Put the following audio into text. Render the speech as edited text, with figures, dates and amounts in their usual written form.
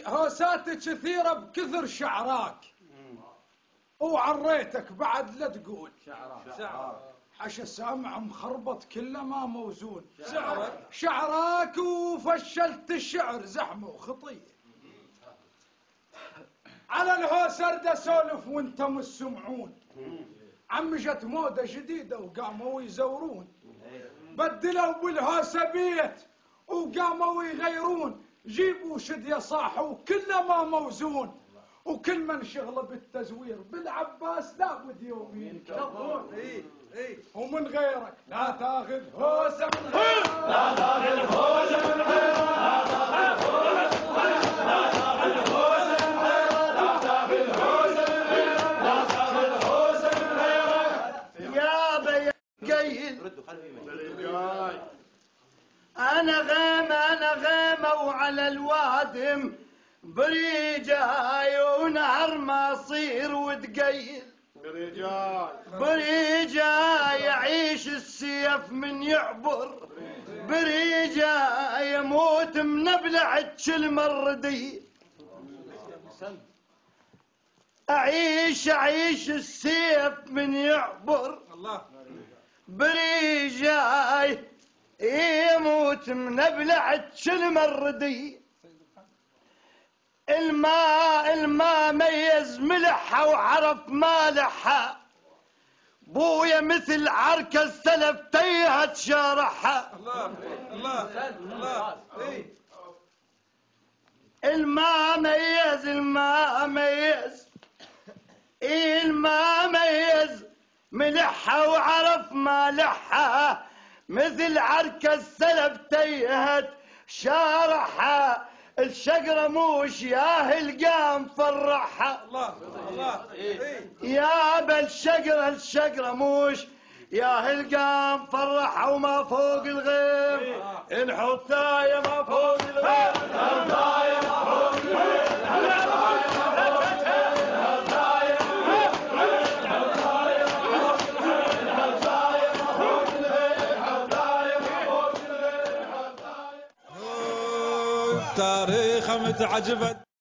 هوساتي كثيرة بكثر شعراك وعريتك بعد لا تقول شعراك حش سامع مخربط كله ما موزون شعراك وفشلت الشعر زحمة وخطية على الهوسر ده سولف وانتم السمعون عمجت موضة جديدة وقاموا يزورون بدلوا بالهوسة بيت وقاموا يغيرون جيبوا شدية صاح وكله ما موزون وكل من شغله بالتزوير بالعباس لابد يوم ينكرون ومن غيرك لا تاخذ هوسة من غيرك لا تاخذ هوسة من غيرك لا تاخذ هوسة من غيرك لا تاخذ هوسة من غيرك لا تاخذ هوسة من غيرك يا بيا قيل أنا غيمة وعلى الوادم بريجاي ونهر ما صير وتقيل بريجاي يعيش السيف من يعبر بريجاي يموت منبلع الكلمة الردي أعيش السيف من يعبر بريجاي يموت منبلع الكلمة الردي الماء ميز ملحها وعرف مالحها بويا مثل عركة السلف تيهت شارحها الله الماء ميز ملحها وعرف مالحها مثل عركة السلف تيهت شارحها الشجرة موش يا هلقام فرحها الله يا بالشجرة موش يا هلقام فرحها وما فوق الغيم الحطاية ما فوق الغيم الحطاية ما فوق الغيم تاريخ متعجبة